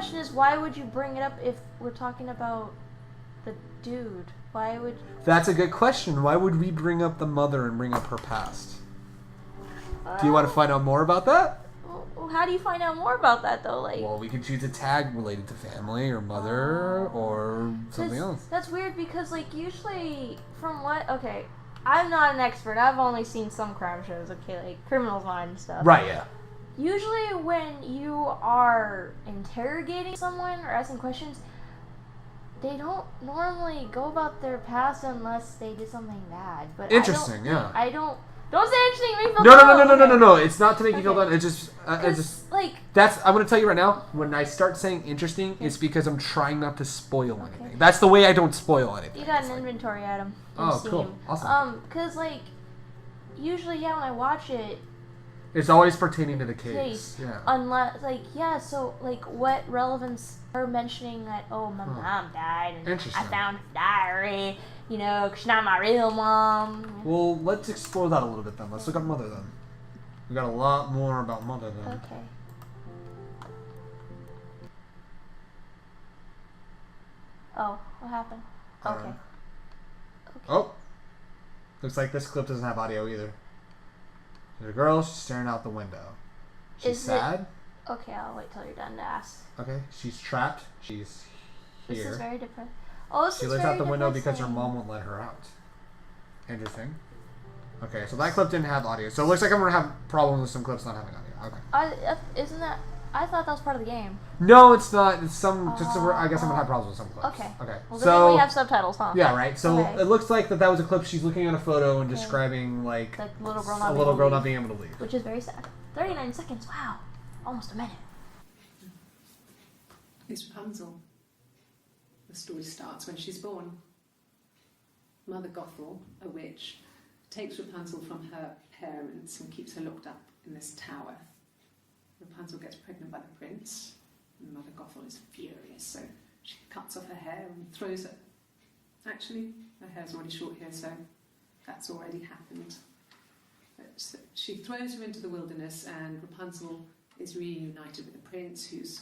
question is, why would you bring it up if we're talking about the dude? Why would... That's a good question. Why would we bring up the mother and bring up her past? Do you want to find out more about that? Well, how do you find out more about that, though? Like, Well, we could choose a tag related to family or mother or something else. That's weird because, like, usually from what... Okay, I'm not an expert. I've only seen some crime shows, okay, like Criminal Minds and stuff. Right, yeah. Usually when you are interrogating someone or asking questions, they don't normally go about their past unless they did something bad. But Interesting, yeah. Don't say interesting to me. No. It's not to make you feel bad. It's just, like, that's. I'm gonna tell you right now. When I start saying interesting, it's because I'm trying not to spoil anything. That's the way I don't spoil anything. You got an inventory, Adam. Oh, cool, awesome. Cause like, usually, when I watch it, it's always pertaining to the case. Yeah. Unless, so, what relevance her mentioning that, oh, my mom died, and I found her diary, you know, 'cause she's not my real mom. Well, let's explore that a little bit then. Let's look up Mother then. We got a lot more about Mother then. Okay. Oh, what happened? Okay. Oh. Looks like this clip doesn't have audio either. There's a girl, she's staring out the window. She's sad. Okay, I'll wait till you're done to ask. Okay, she's trapped. She's here. This is very different. Oh, this is She lives out the window because her mom won't let her out. Interesting. Okay, so that clip didn't have audio. So it looks like I'm going to have problems with some clips not having audio. Okay. Isn't that... I thought that was part of the game. No, it's not. It's some... I guess I'm going to have problems with some clips. Okay. Okay. Well, so we have subtitles, huh? Yeah, right. So it looks like that was a clip. She's looking at a photo and describing, like, the little girl not being able to leave. Which is very sad. 39 seconds. Wow. Almost a minute. It's Rapunzel. The story starts when she's born. Mother Gothel, a witch, takes Rapunzel from her parents and keeps her locked up in this tower. Rapunzel gets pregnant by the prince, and Mother Gothel is furious, so she cuts off her hair and throws it. Actually, her hair's already short here, so that's already happened. But she throws her into the wilderness, and Rapunzel is reunited with the prince, who's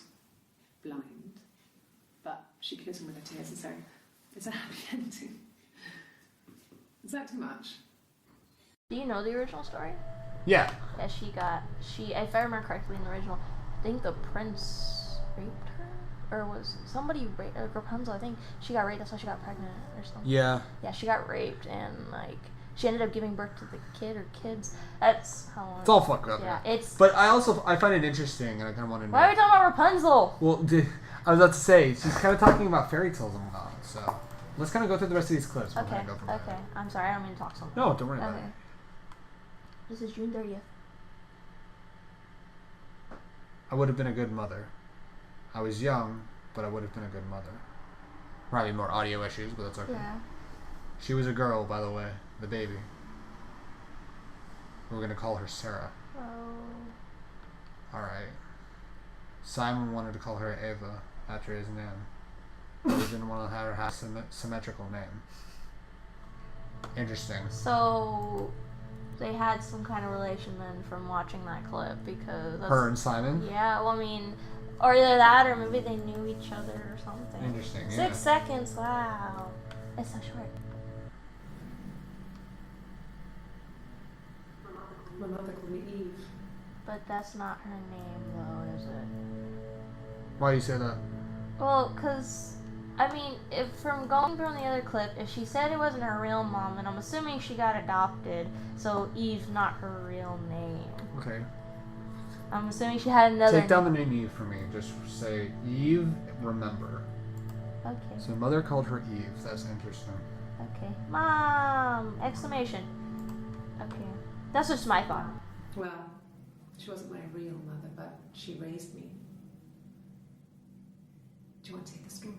blind, but she kills him with her tears, and so it's a happy ending. Is that too much? Do you know the original story? Yeah. Yeah, if I remember correctly in the original, I think the prince raped her? Or was somebody raped Rapunzel? I think she got raped, that's why she got pregnant or something. Yeah. Yeah, she got raped, and, like, she ended up giving birth to the kid or kids. That's how... It's all fucked up. Yeah, it's... But I find it interesting, and I kind of want to know... Why are we talking about Rapunzel? Well, I was about to say, she's kind of talking about fairy tales and whatnot, so... Let's kind of go through the rest of these clips. Okay, okay. I'm sorry, I don't mean to talk so much. No, don't worry about it. This is June 30th. I would have been a good mother. I was young, but I would have been a good mother. Probably more audio issues, but that's okay. Yeah. She was a girl, by the way. The baby. We're going to call her Sarah. Oh. Alright. Simon wanted to call her Ava after his name. But he didn't want to have her have a symmetrical name. Interesting. So... they had some kind of relation then from watching that clip because... Her and Simon? Yeah, well, I mean... Or either that or maybe they knew each other or something. Interesting, 6 seconds, wow. It's so short. My mother called me Eve. But that's not her name though, is it? Why do you say that? Well, because... I mean, if from going through the other clip, if she said it wasn't her real mom, then I'm assuming she got adopted, so Eve's not her real name. Okay. I'm assuming she had another Take down the name Eve for me. Just say, Eve, remember. Okay. So mother called her Eve. That's interesting. Okay. Mom! Exclamation. Okay. That's just my thought. Well, she wasn't my real mother, but she raised me. Do you want to take the story?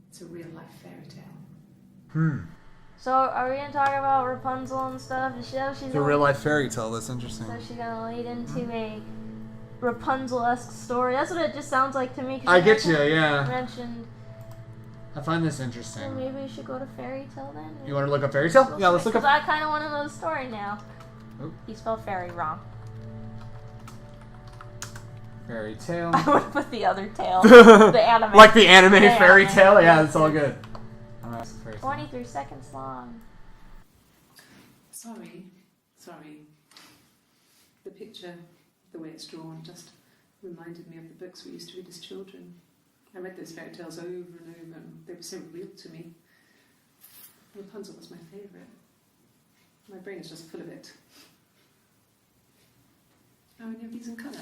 It's a real-life fairy tale. So, are we going to talk about Rapunzel and stuff? She's it's a real-life fairy tale. That's interesting. So she's going to lead into a Rapunzel-esque story. That's what it just sounds like to me. I get you, yeah. Mentioned. I find this interesting. So maybe we should go to fairy tale then? You want to look up fairy tale? Yeah, let's look up. Because I kind of want to know the story now. Oh. You spelled fairy wrong. Fairy tale. I would put the other tale. The anime. Like the anime The fairy anime. tale? Yeah, it's all good. I'm gonna ask a fairy tale. 23 seconds long. Sorry. The picture, the way it's drawn, just reminded me of the books we used to read as children. I read those fairy tales over and over, and they were so real to me. Rapunzel was my favourite. My brain is just full of it. Are any of these in colour?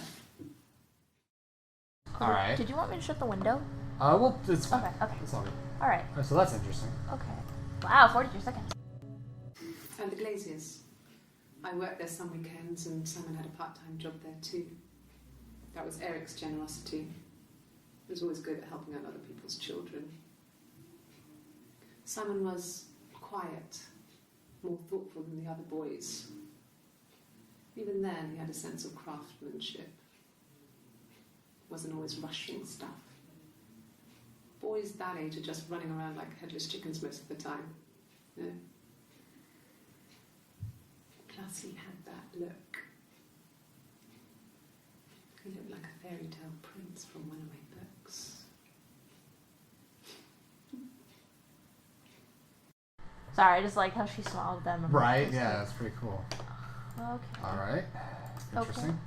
Alright. Did you want me to shut the window? Well, it's fine. Okay. It's all good. Alright. So that's interesting. Okay. Wow, 42 seconds. And the Glaziers. I worked there some weekends, and Simon had a part-time job there too. That was Eric's generosity. He was always good at helping out other people's children. Simon was quiet, more thoughtful than the other boys. Even then, he had a sense of craftsmanship. Wasn't always rushing stuff. Boys that age are just running around like headless chickens most of the time. You know? Plus, he had that look. He looked like a fairy tale prince from one of my books. Sorry, I just like how she smiled at them. Right? Yeah, that's pretty cool. Okay. Alright. Interesting. Okay.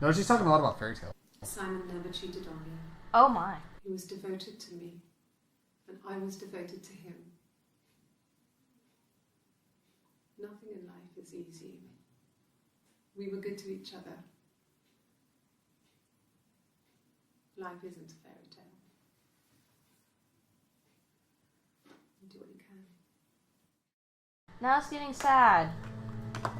No, she's talking a lot about fairy tales. Simon never cheated on me. Oh my. He was devoted to me, and I was devoted to him. Nothing in life is easy. We were good to each other. Life isn't a fairy tale. You do what you can. Now it's getting sad.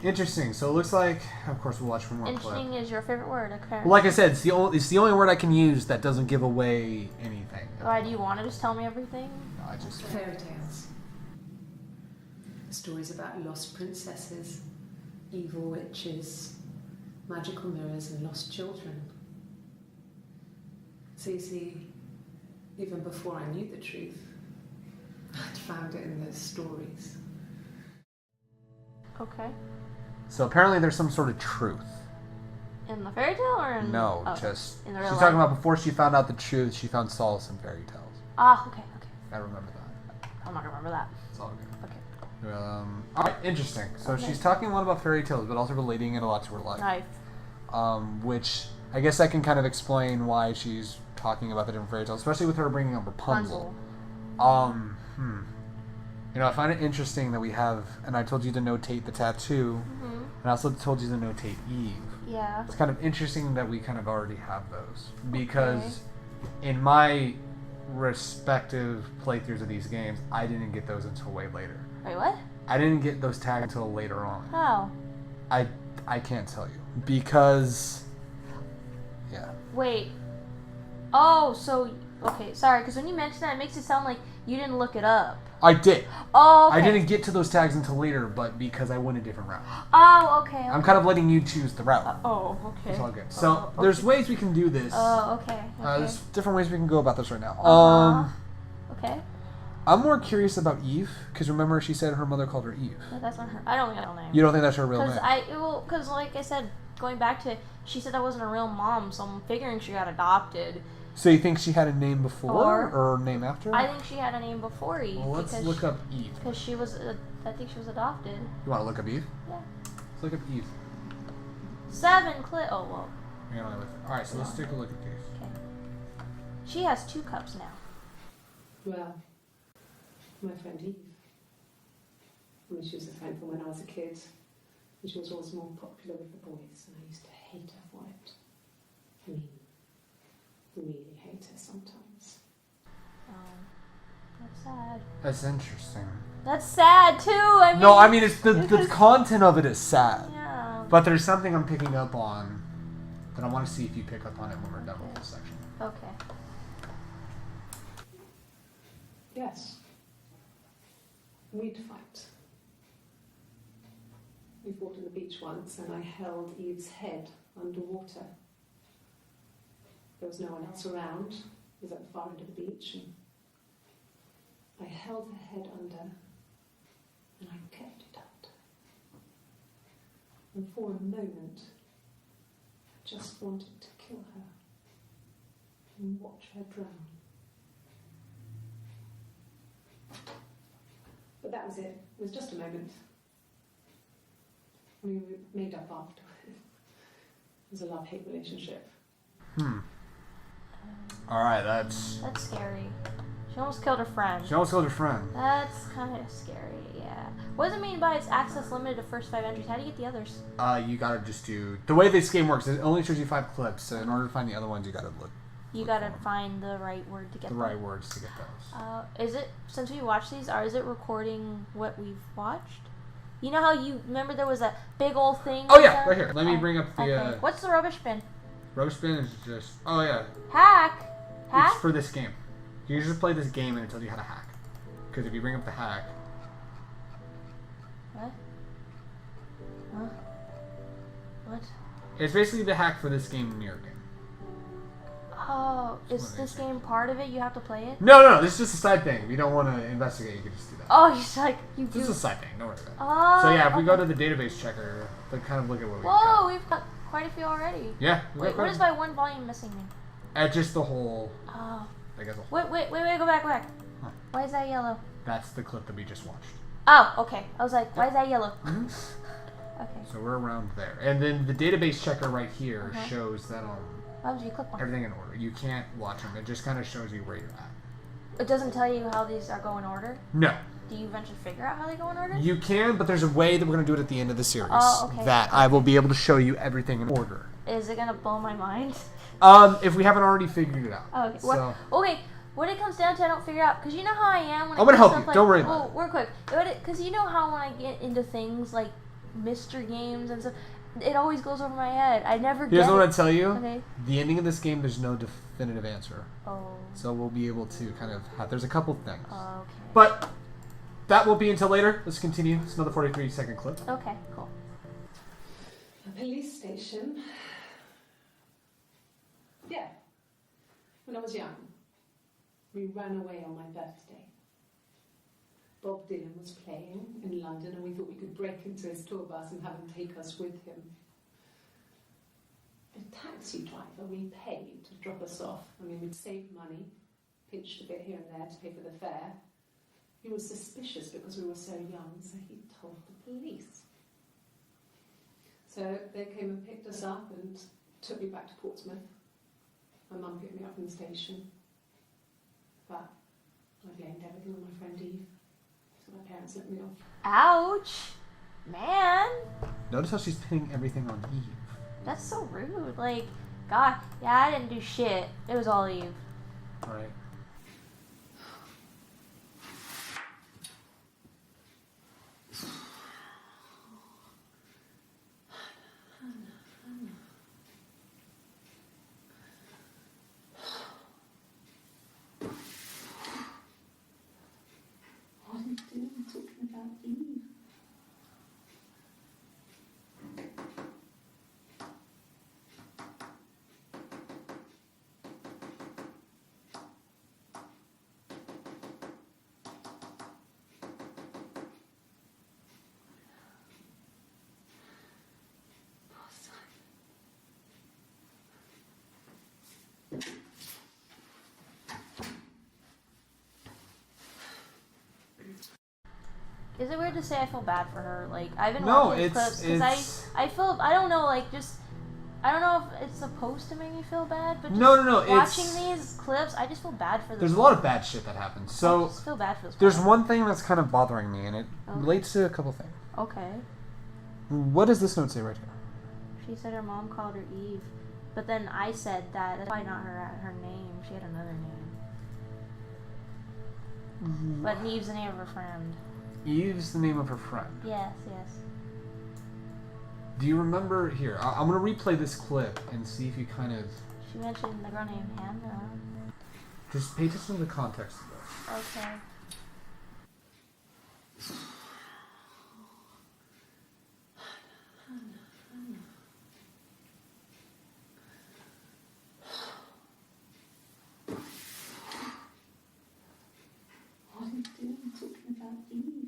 Interesting. So it looks like, of course, we'll watch one more clip. Interesting is your favorite word, okay? Well, like I said, it's the only word I can use that doesn't give away anything. Why do you want to just tell me everything? No, I just Fairy tales. Stories about lost princesses, evil witches, magical mirrors, and lost children. So you see, even before I knew the truth, I'd found it in those stories. Okay. So apparently there's some sort of truth. In the fairy tale or in... No, oh, just... in the She's real talking life? about before she found out the truth, she found solace in fairy tales. Ah, okay. I remember that. I'm not gonna remember that. It's all good. Okay. Alright, interesting. So Okay. she's talking a lot about fairy tales, but also relating it a lot to her life. Knife. Which I guess that can kind of explain why she's talking about the different fairy tales, especially with her bringing up Rapunzel. You know, I find it interesting that we have, and I told you to notate the tattoo, and I also told you to notate Eve. Yeah. It's kind of interesting that we kind of already have those, because in my respective playthroughs of these games, I didn't get those until way later. Wait, what? I didn't get those tagged until later on. How? I can't tell you, because, yeah. Wait. Oh, so... Okay, sorry, because when you mention that, it makes it sound like you didn't look it up. I did. Oh, okay. I didn't get to those tags until later, but because I went a different route. Oh, okay. I'm kind of letting you choose the route. Oh, okay. It's all good. So Oh, there's okay. ways we can do this. Oh, okay. There's different ways we can go about this right now. Okay. I'm more curious about Eve, because remember she said her mother called her Eve. But that's not her. I don't think that's her name. You don't think that's her real name? Because like I said, going back to, she said that wasn't a real mom, so I'm figuring she got adopted. So you think she had a name before Or or name after? I think she had a name before Eve. Well, let's look up Eve. Because she was, I think she was adopted. You want to look up Eve? Yeah. Let's look up Eve. 7 clip. Oh well. Alright, so let's take a look at these. Okay. She has 2 cups now. Well, my friend Eve. I mean, she was a friend from when I was a kid. And she was always more popular with the boys, and I used to hate her for it. I mean, really hate her sometimes. That's sad. That's interesting. That's sad too. I mean. No, I mean it's the content of it is sad. Yeah. But there's something I'm picking up on that I want to see if you pick up on it when we're done with this section. Okay. Yes. We'd fight. We fought on the beach once, and I held Eve's head underwater. There was no one else around. It was at the far end of the beach, and I held her head under, and I kept it under. And for a moment, I just wanted to kill her. and watch her drown. But that was it. It was just a moment. We made up after. It was a love-hate relationship. Alright, that's... That's scary. She almost killed her friend. She almost killed her friend. That's kind of scary, yeah. What does it mean by its access limited to first 5 entries? How do you get the others? You gotta just do... The way this game works, it only shows you 5 clips, so in order to find the other ones, you gotta look. You gotta find the right word to get The them. right words to get those. Is it, since we watched these, or is it recording what we've watched? You know how you, remember there was a big old thing? Oh yeah, right here. Let me bring up the... Okay. What's the rubbish bin? Rubbish bin is just... Oh yeah. Hack! Hack? It's for this game. You just play this game and it tells you how to hack. Because if you bring up the hack... What? Huh? What? It's basically the hack for this game in your game. Oh, That's is what this they say. game part of it? You have to play it? No, this is just a side thing. If you don't want to investigate, you can just do that. Oh, you're like, you This is do. a side thing. Don't worry about it. Oh, So yeah, if we go okay. to the database checker, to kind of look at what we've Whoa, got. we've got quite a few already. Yeah. Wait, what does by one volume missing mean? Just the whole... Oh. I guess the whole... Wait, go back. Huh. Why is that yellow? That's the clip that we just watched. Oh, okay. I was like, why is that yellow? Mhm. Okay. So we're around there. And then the database checker right here Uh-huh. shows that Why would you click one? everything in order. You can't watch them. It just kind of shows you where you're at. It doesn't tell you how these are going in order? No. Do you eventually figure out how they go in order? You can, but there's a way that we're going to do it at the end of the series. Oh, okay. That I will be able to show you everything in order. Is it gonna blow my mind? If we haven't already figured it out. Oh, okay. So, Okay, what it comes down to, I don't figure out, because you know how I am when I'm gonna do help stuff you. like, Don't worry about real quick. Because you know how when I get into things like mystery games and stuff, it always goes over my head. I never here's get what it. I tell you. Okay. The ending of this game, there's no definitive answer. Oh. So we'll be able to kind of have... There's a couple things. Okay. But that won't be until later. Let's continue. It's another 43-second clip. Okay, cool. A police station. Yeah. When I was young, we ran away on my birthday. Bob Dylan was playing in London and we thought we could break into his tour bus and have him take us with him. The taxi driver we paid to drop us off. I mean, we'd saved money, pinched a bit here and there to pay for the fare. He was suspicious because we were so young, so he told the police. So they came and picked us up and took me back to Portsmouth. My mum picked me up from the station. But I blamed everything on my friend Eve. So my parents let me off. Ouch! Man! Notice how she's pinning everything on Eve. That's so rude. Like, God, yeah, I didn't do shit. It was all Eve. Right. What are you doing talking about Eve? Is it weird to say I feel bad for her? Like, I've been No, watching these it's- clips because it's- I feel, I don't know, like, just, I don't know if it's supposed to make me feel bad, but just No, watching it's... these clips, I just feel bad for them. There's a lot of bad shit that happens. I So, just feel bad for this there's person. one thing that's kind of bothering me, and it Okay. relates to a couple things. Okay. What does this note say right here? She said her mom called her Eve, but then I said that that's probably not her name. She had another name. But Eve's the name of her friend. Eve's the name of her friend. Yes. Do you remember here? I'm gonna replay this clip and see if you kind of She mentioned the girl named Hannah. just pay attention to the context of this. Okay. What are you doing talking about Eve?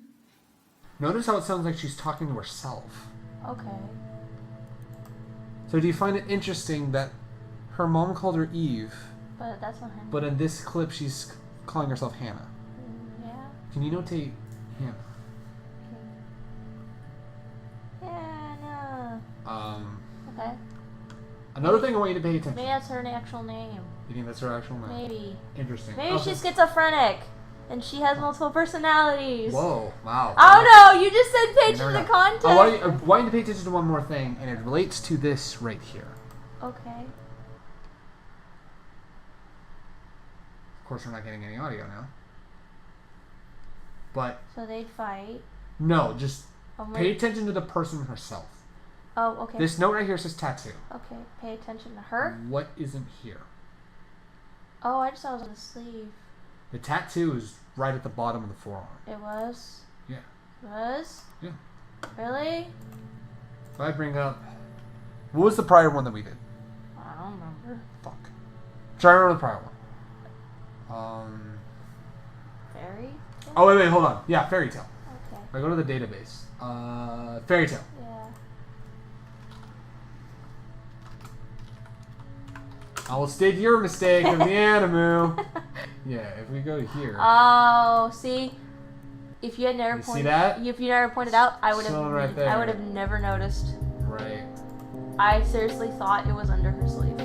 Notice how it sounds like she's talking to herself. Okay. So do you find it interesting that her mom called her Eve, But that's not him. But in this clip, she's calling herself Hannah. Yeah. Can you notate Hannah? Hannah. Okay. Another thing I want you to pay attention. Maybe that's her actual name. You think that's her actual name? Maybe. Interesting. Maybe Okay. she's schizophrenic. And she has multiple personalities. Whoa! Wow. Oh no! You just said pay You never attention to know. context. I want you to pay attention to one more thing, and it relates to this right here. Okay. Of course, we're not getting any audio now. But So they fight. no, just Oh, pay attention to the person herself. Oh, okay. This note right here says tattoo. Okay, pay attention to her. What isn't here? Oh, I just saw it was on the sleeve. The tattoo is right at the bottom of the forearm. It was? Yeah. It was? Yeah. Really? If I bring up... What was the prior one that we did? I don't remember. Fuck. Try to remember the prior one. Fairy? Oh, wait, hold on. Yeah, Fairy Tale. Okay. If I go to the database. Fairy Tale. Yeah. I will state your mistake of the Animu. Yeah, if we go to here. Oh, see? If you had never You see pointed that? if you never pointed out, I would have Someone right there. I would have never noticed. Right. I seriously thought it was under her sleeve.